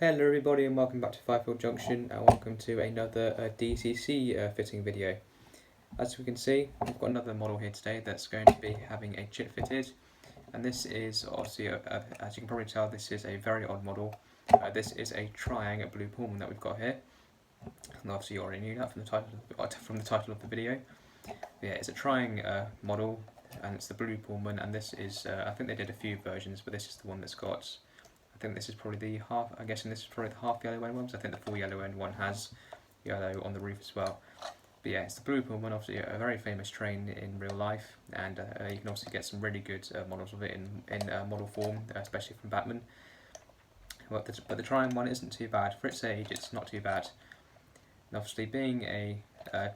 Hello everybody and welcome back to Firefield Junction and welcome to another DCC fitting video. As we can see, we've got another model here today that's going to be having a chip fitted, and this is obviously, as you can probably tell, this is a very odd model. This is a triang blue Pullman that we've got here, and obviously you already knew that from the title of the video. But yeah, it's a triang model and it's the blue Pullman, and this is, I think they did a few versions, but this is the one that's got, I think this is probably the half, I'm guessing this is probably the half yellow end ones. I think the full yellow end one has yellow on the roof as well. But yeah, it's the blue Pullman, obviously a very famous train in real life, and you can also get some really good models of it in model form, especially from Batman. But the Triumph one isn't too bad. For its age, it's not too bad. And obviously being a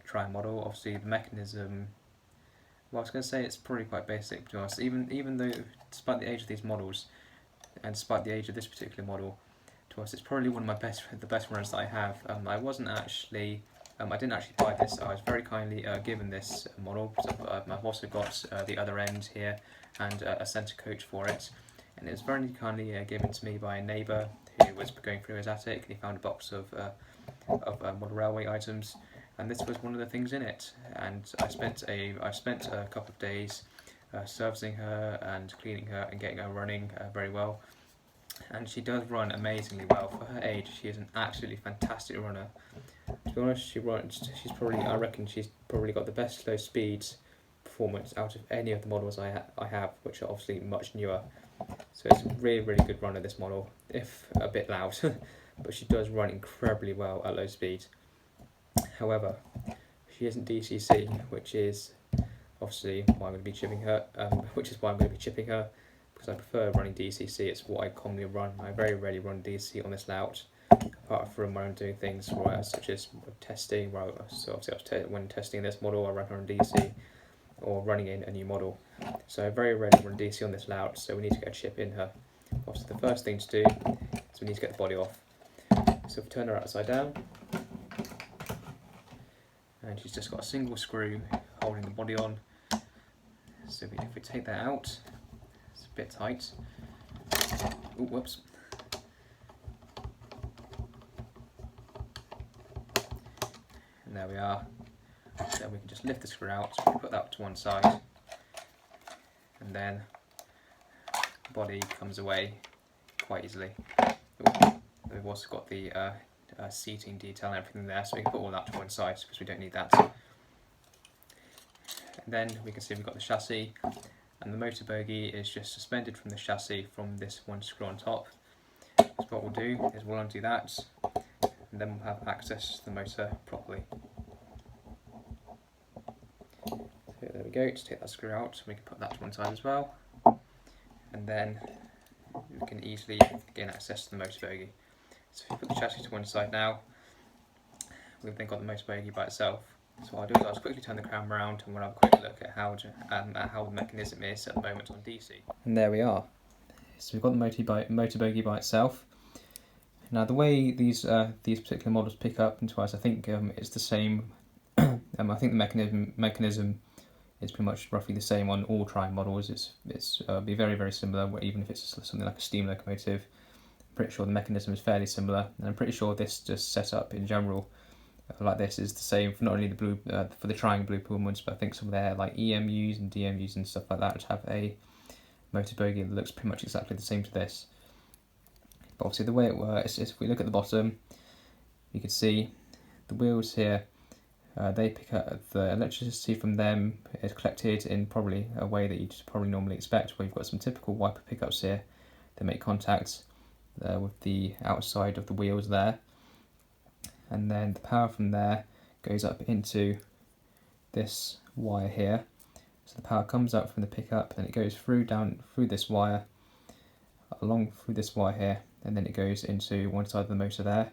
Triumph model, obviously the mechanism, well, I was going to say it's probably quite basic to us, even though, despite the age of these models, and despite the age of this particular model, to us it's probably one of the best runners that I have. I didn't actually buy this. I was very kindly given this model. I've also got the other end here and a centre coach for it, and it was very kindly given to me by a neighbour who was going through his attic and he found a box of model railway items, and this was one of the things in it. And I spent a couple of days servicing her and cleaning her and getting her running very well, and she does run amazingly well. For her age, she is an absolutely fantastic runner. To be honest, I reckon she's probably got the best low speeds performance out of any of the models I have, which are obviously much newer. So it's a really good runner, this model, if a bit loud, but she does run incredibly well at low speed. However, she isn't DCC, which is obviously why I'm going to be chipping her, because I prefer running DCC. It's what I commonly run. I very rarely run DC on this layout, apart from when I'm doing things such as testing. When testing this model, I run her on DC, or running in a new model. So I very rarely run DC on this layout, so we need to get a chip in her. Obviously the first thing to do is we need to get the body off. So if we turn her upside down, and she's just got a single screw holding the body on. So if we take that out, it's a bit tight. Oh, whoops. And there we are. Then we can just lift the screw out, put that to one side, and then the body comes away quite easily. Ooh. We've also got the seating detail and everything there, so we can put all that to one side because we don't need that. And then we can see we've got the chassis, and the motor bogie is just suspended from the chassis from this one screw on top. So what we'll do is we'll undo that, and then we'll have access to the motor properly. So there we go, just take that screw out, we can put that to one side as well, and then we can easily gain access to the motor bogie. So if you put the chassis to one side now, we've then got the motor bogie by itself. So what I'll do is I'll just quickly turn the camera around and we'll have a quick look at how the mechanism is at the moment on DC. And there we are. So we've got the motor bogie by itself. Now the way these particular models pick up into us, I think it's the same. I think the mechanism is pretty much roughly the same on all Triumph models. It's be very similar, even if it's something like a steam locomotive. I'm pretty sure the mechanism is fairly similar, and I'm pretty sure this just set up in general like this is the same for not only the blue for the Triang blue Pullmans, but I think some of their like EMUs and DMUs and stuff like that which have a motor bogie that looks pretty much exactly the same to this. But obviously the way it works is if we look at the bottom, you can see the wheels here. They pick up the electricity from them is collected in probably a way that you'd probably normally expect, where you've got some typical wiper pickups here that make contact with the outside of the wheels there, and then the power from there goes up into this wire here. So the power comes up from the pickup, then it goes down through this wire, along through this wire here, and then it goes into one side of the motor there,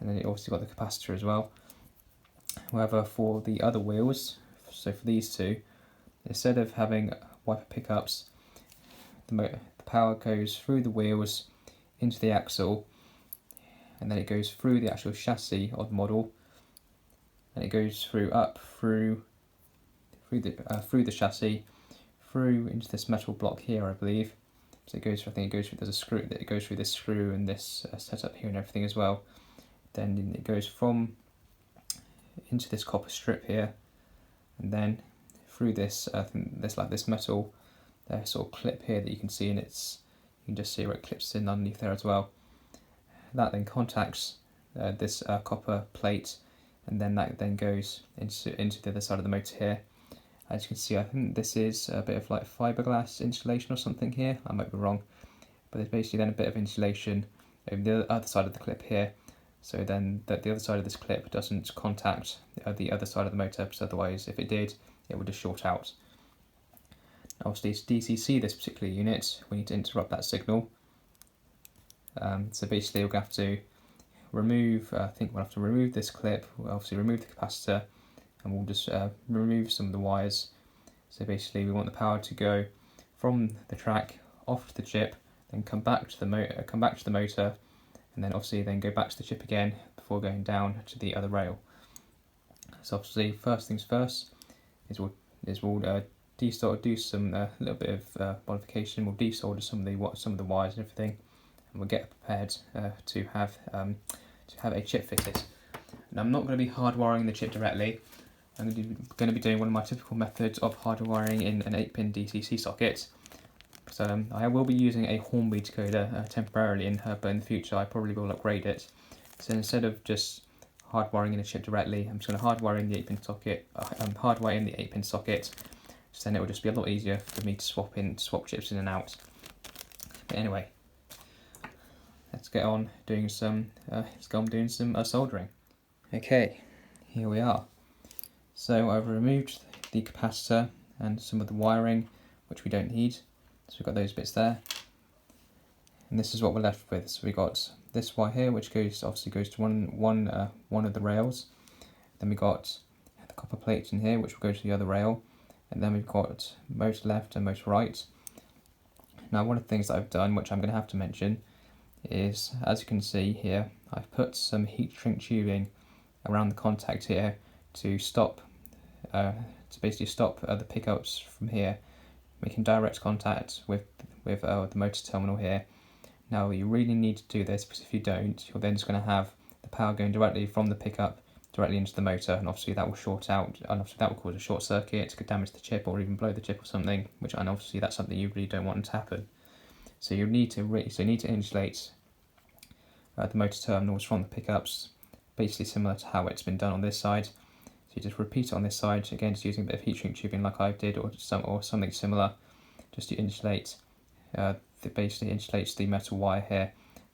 and then it also got the capacitor as well. However, for the other wheels, so for these two, instead of having wiper pickups, the power goes through the wheels into the axle, and then it goes through the actual chassis of the model, and it goes through the chassis, through into this metal block here, I believe, So it goes. I think it goes through. There's a screw that it goes through this screw and this setup here and everything as well. Then it goes from into this copper strip here, and then through this. I think there's like this metal sort of clip here that you can see, and it's you can just see where it clips in underneath there as well. That then contacts this copper plate, and then that then goes into the other side of the motor here. As you can see, I think this is a bit of like fiberglass insulation or something here. I might be wrong, but there's basically then a bit of insulation over the other side of the clip here. So then the other side of this clip doesn't contact the other side of the motor, because otherwise, if it did, it would just short out. Obviously, to DCC this particular unit, we need to interrupt that signal. So basically, we're going to have to remove. I think we'll have to remove this clip. We'll obviously remove the capacitor, and we'll just remove some of the wires. So basically, we want the power to go from the track off to the chip, then come back to the motor, and then obviously then go back to the chip again before going down to the other rail. So obviously, first things first is we'll desolder, do some little bit of modification. We'll desolder some of the wires and everything, and we'll get prepared to have a chip fitted. Now, I'm not going to be hardwiring the chip directly. I'm going to be doing one of my typical methods of hardwiring in an 8-pin DCC socket. So I will be using a Hornby decoder temporarily but in the future I probably will upgrade it. So instead of just hardwiring in a chip directly, I'm just going to hardwire in the 8-pin socket. Hardwire in the 8-pin socket. So then it will just be a lot easier for me to swap chips in and out. But anyway, let's get on doing some soldering. Okay, here we are. So I've removed the capacitor and some of the wiring, which we don't need. So we've got those bits there. And this is what we're left with. So we've got this wire here, which obviously goes to one of the rails. Then we've got the copper plates in here, which will go to the other rail. And then we've got motor left and motor right. Now, one of the things that I've done, which I'm going to have to mention, is, as you can see here, I've put some heat shrink tubing around the contact here to basically stop the pickups from here making direct contact with the motor terminal here. Now, you really need to do this, because if you don't, you're then just going to have the power going directly from the pickup directly into the motor, and obviously that will short out, and obviously that will cause a short circuit, could damage the chip or even blow the chip or something, and obviously that's something you really don't want to happen. So you need to insulate the motor terminals from the pickups, basically similar to how it's been done on this side. So you just repeat it on this side, again just using a bit of heat shrink tubing like I did, or something similar, just to insulate, basically insulates the metal wire here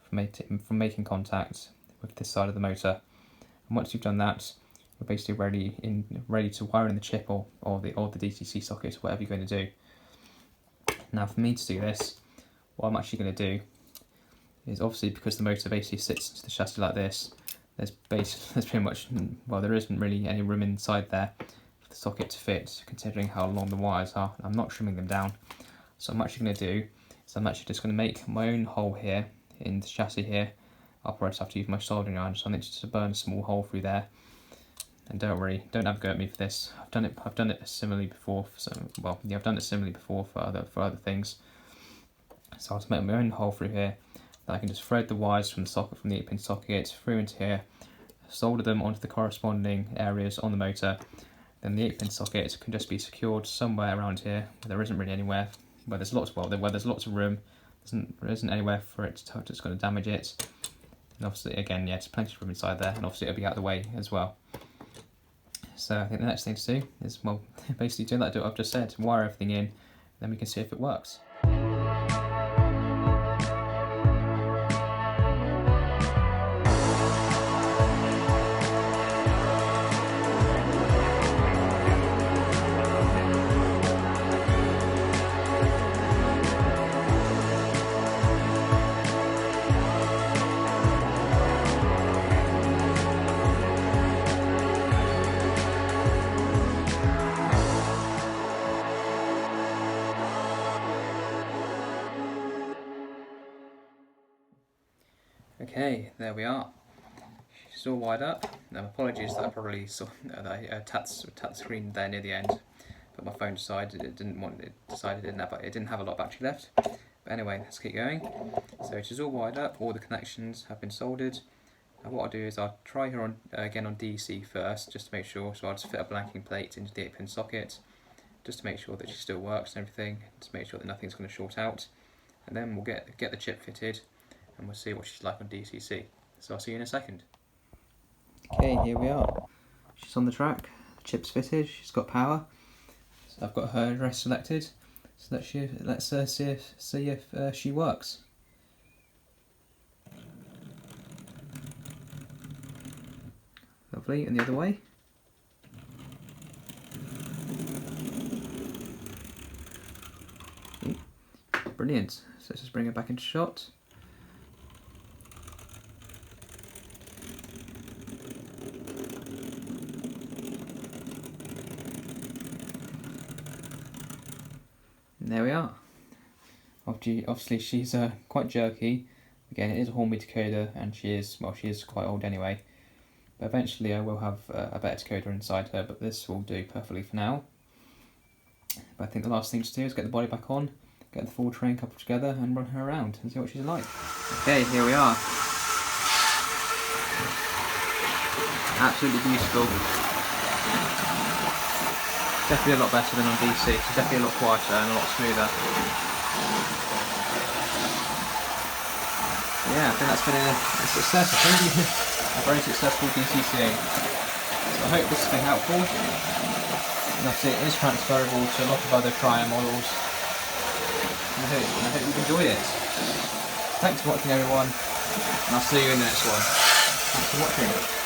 from making contact with this side of the motor. And once you've done that, you're basically ready to wire in the chip or the DCC socket, or whatever you're going to do. Now, for me to do this, what I'm actually going to do is, obviously because the motor basically sits into the chassis like this, there's pretty much, well, there isn't really any room inside there for the socket to fit, considering how long the wires are. I'm not trimming them down. So what I'm actually going to do is I'm actually just going to make my own hole here in the chassis here. I'll probably have to use my soldering iron, so I'm just to burn a small hole through there. And don't have a go at me for this. I've done it similarly before. I've done it similarly before for other things. So I'll just make my own hole through here. Then I can just thread the wires from the 8-pin socket through into here, solder them onto the corresponding areas on the motor. Then the 8-pin socket can just be secured somewhere around here where there isn't really anywhere, where there's lots of room. There isn't anywhere for it to touch. It's going to damage it. And obviously, again, yeah, there's plenty of room inside there, and obviously it'll be out of the way as well. So I think the next thing to do is, well, basically do what I've just said, wire everything in, then we can see if it works. Okay, there we are. She's all wired up. Apologies that I probably saw that I tapped the screen there near the end, but my phone decided it didn't have a lot of battery left. But But anyway, let's keep going. So it is all wired up, all the connections have been soldered. And what I'll do is I'll try her on again on DC first, just to make sure. So I'll just fit a blanking plate into the 8-pin socket, just to make sure that she still works and everything, to make sure that nothing's going to short out. And then we'll get the chip fitted, and we'll see what she's like on DCC. So I'll see you in a second. Okay, here we are. She's on the track, the chip's fitted, she's got power. So I've got her address selected, so let's see if she works. Lovely, and the other way. Brilliant, so let's just bring her back into shot. And there we are. Obviously she's quite jerky. Again, it is a Hornby decoder, and she is quite old anyway. But eventually I will have a better decoder inside her, but this will do perfectly for now. But I think the last thing to do is get the body back on, get the full train coupled together and run her around and see what she's like. Okay, here we are. Absolutely beautiful. Definitely a lot better than on DC. She's definitely a lot quieter and a lot smoother. Yeah, I think that's been a success. A very successful DCC. So I hope this has been helpful. And obviously it is transferable to a lot of other triang models. And I hope you've enjoyed it. Thanks for watching everyone, and I'll see you in the next one. Thanks for watching.